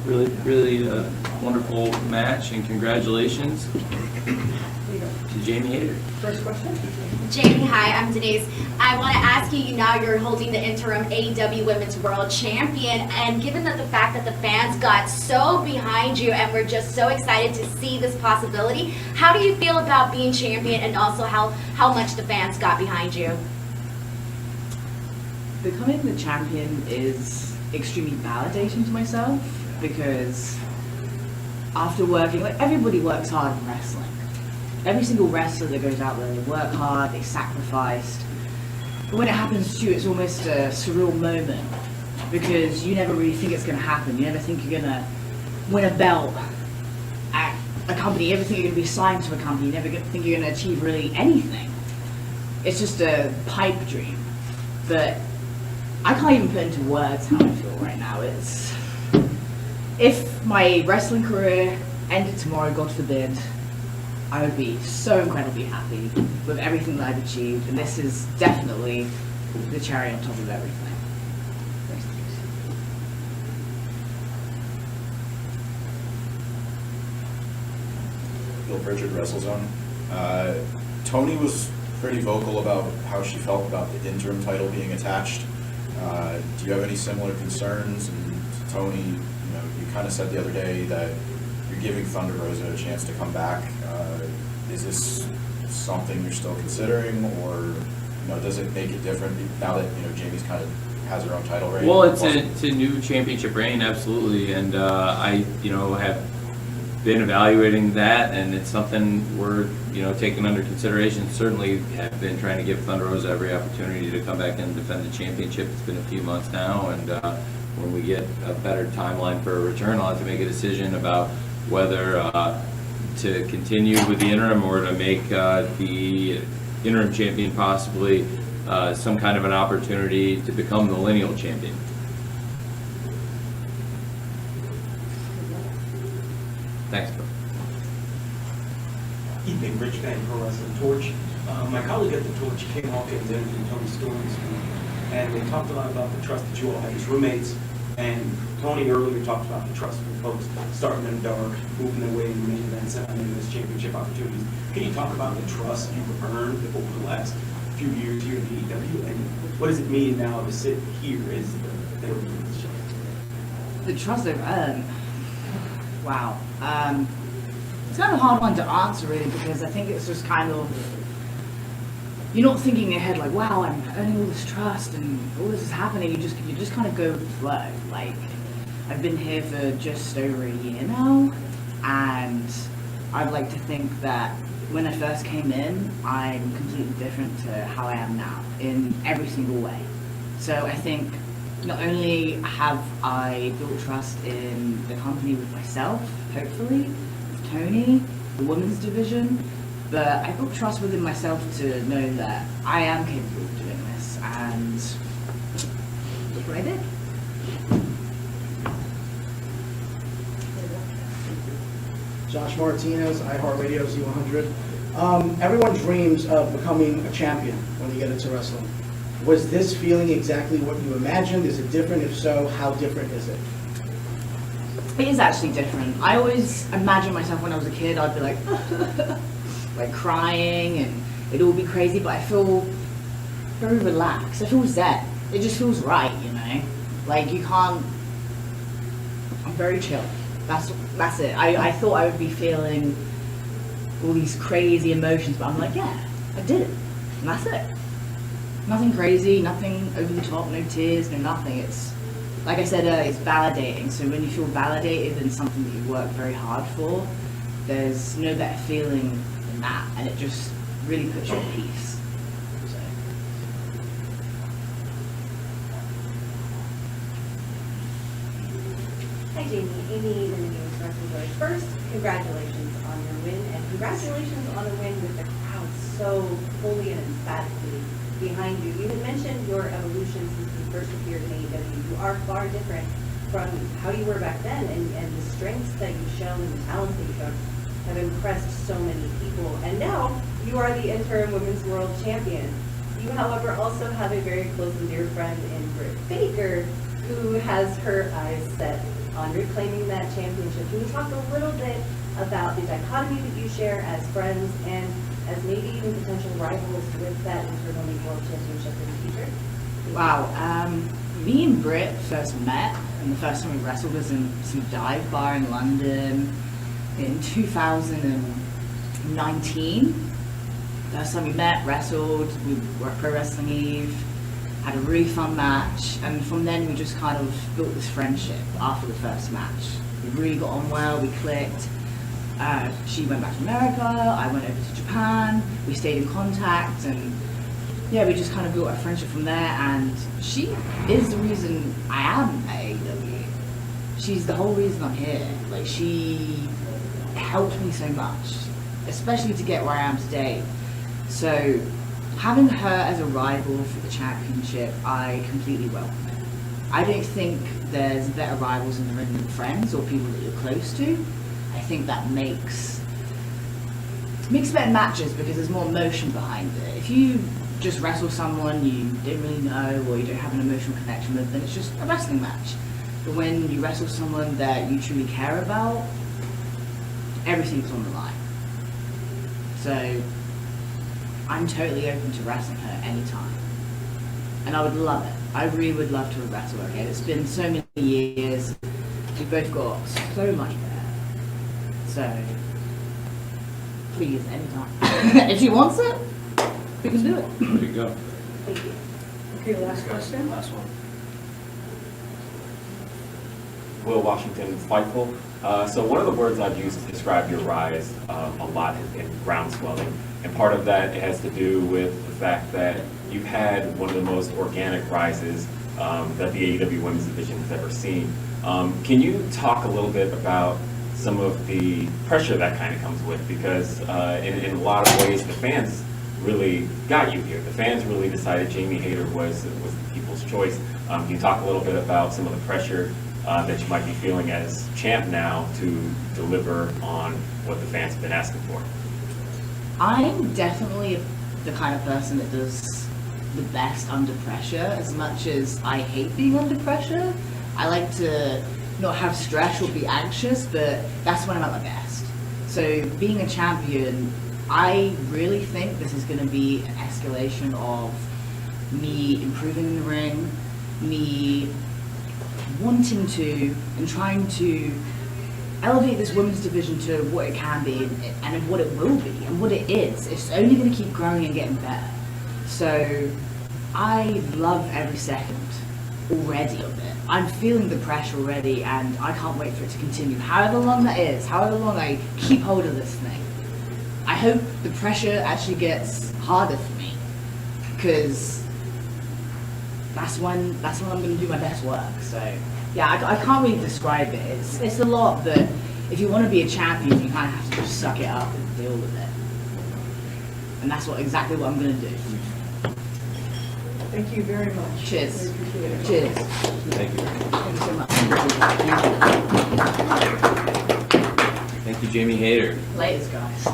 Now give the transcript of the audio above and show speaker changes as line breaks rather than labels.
Really wonderful match, and congratulations to Jamie Hayter.
First question.
Jamie, hi, I'm Denise. I want to ask you, now you're holding the interim AEW Women's World Champion, and given that the fact that the fans got so behind you and we're just so excited to see this possibility, how do you feel about being champion, and also how much the fans got behind you?
Becoming the champion is extremely validating to myself, because after working, like, everybody works hard in wrestling. Every single wrestler that goes out there, they work hard, they sacrificed. But when it happens to you, it's almost a surreal moment, because you never really think it's going to happen. You never think you're going to win a belt at a company. You never think you're going to be signed to a company. You never think you're going to achieve really anything. It's just a pipe dream. But I can't even put into words how I feel right now. If my wrestling career ended tomorrow, God forbid, I would be so incredibly happy with everything that I've achieved, and this is definitely the cherry on top of everything.
Bill Pritchard, WrestleZone. Tony was pretty vocal about how she felt about the interim title being attached. Do you have any similar concerns? And Tony, you kind of said the other day that you're giving Thunder Rosa a chance to come back. Is this something you're still considering, or does it make it different now that Jamie's kind of has her own title reign?
Well, it's a new championship reign, absolutely, and I have been evaluating that, and it's something we're taking under consideration. Certainly have been trying to give Thunder Rosa every opportunity to come back and defend the championship. It's been a few months now, and when we get a better timeline for a return, I'll have to make a decision about whether to continue with the interim or to make the interim champion possibly some kind of an opportunity to become the lineal champion. Thanks, Bill.
Evening, Rich Gang, Pro Wrestling Torch. My colleague at the Torch, King Hawkins, and Tony Storms, and they talked a lot about the trust that you all had as roommates. And Tony earlier talked about the trust with folks starting in the dark, moving their way in the main events, and in this championship opportunities. Can you talk about the trust you've earned over the last few years here in AEW, and what does it mean now to sit here as the show?
The trust I've earned. Wow. It's kind of a hard one to answer, really, because I think it's just kind of, you're not thinking in your head like, wow, I'm earning all this trust and all this is happening. You just kind of go with the flow. Like, I've been here for just over a year now, and I'd like to think that when I first came in, I'm completely different to how I am now in every single way. So I think not only have I built trust in the company with myself, hopefully, with Tony, the women's division, but I built trust within myself to know that I am capable of doing this, and look what I did.
Josh Martinez, iHeartRadio Z100. Everyone dreams of becoming a champion when you get into wrestling. Was this feeling exactly what you imagined? Is it different? If so, how different is it?
It is actually different. I always imagined myself when I was a kid, I'd be like, like crying, and it'd all be crazy, but I feel very relaxed. I feel zen. It just feels right, Like, you can't, I'm very chill. That's it. I thought I would be feeling all these crazy emotions, but I'm like, yeah, I did it. And that's it. Nothing crazy, nothing over the top, no tears, no nothing. It's, like I said earlier, it's validating. So when you feel validated in something that you work very hard for, there's no better feeling than that, and it just really puts you at peace. So.
Hi Jamie, Amy, the News Wrestling. First, congratulations on your win, and congratulations on a win with the crowd so fully and emphatically behind you. You had mentioned your evolution since you first appeared in AEW. You are far different from how you were back then, and the strengths that you've shown and the talents that you've shown have impressed so many people. And now you are the interim Women's World Champion. You, however, also have a very close and dear friend in Britt Baker, who has her eyes set on reclaiming that championship. Can you talk a little bit about the dichotomy that you share as friends and as maybe even potential rivals with that Interim World Championship in the future?
Wow. Me and Britt first met, and the first time we wrestled was in some dive bar in London in 2019. First time we met, wrestled, we were at Pro Wrestling Eve, had a really fun match, and from then we just kind of built this friendship after the first match. We really got on well, we clicked. She went back to America, I went over to Japan, we stayed in contact, and yeah, we just kind of built a friendship from there, and she is the reason I am at AEW. She's the whole reason I'm here. Like, she helped me so much, especially to get where I am today. So, having her as a rival for the championship, I completely welcome it. I don't think there's better rivals in the ring than friends or people that you're close to. I think that makes better matches because there's more emotion behind it. If you just wrestle someone you didn't really know or you don't have an emotional connection with, then it's just a wrestling match. But when you wrestle someone that you truly care about, everything's on the line. So I'm totally open to wrestling her anytime. And I would love it. I really would love to wrestle her again. It's been so many years. We've both got so much there. So please, anytime. If she wants it, we can do it.
There you go.
Thank you.
Okay, last question.
Last one.
Will Washington, Fightful. So one of the words I've used to describe your rise a lot has been ground swelling. And part of that has to do with the fact that you've had one of the most organic rises that the AEW Women's Division has ever seen. Can you talk a little bit about some of the pressure that kind of comes with? Because in a lot of ways, the fans really got you here. The fans really decided Jamie Hayter was the people's choice. Can you talk a little bit about some of the pressure that you might be feeling as champ now to deliver on what the fans have been asking for?
I'm definitely the kind of person that does the best under pressure. As much as I hate being under pressure, I like to not have stress or be anxious, but that's when I'm at my best. So being a champion, I really think this is going to be an escalation of me improving in the ring, me wanting to and trying to elevate this women's division to what it can be and what it will be and what it is. It's only going to keep growing and getting better. So I love every second already of it. I'm feeling the pressure already and I can't wait for it to continue. However long that is, however long I keep hold of this thing. I hope the pressure actually gets harder for me because that's when I'm going to do my best work. So yeah, I can't really describe it. It's a lot, but if you want to be a champion, you kind of have to just suck it up and deal with it. And that's exactly what I'm going to do.
Thank you very much.
Cheers.
We appreciate it.
Cheers.
Thank you.
Thank you so much.
Thank you, Jamie Hayter.
Laters, guys.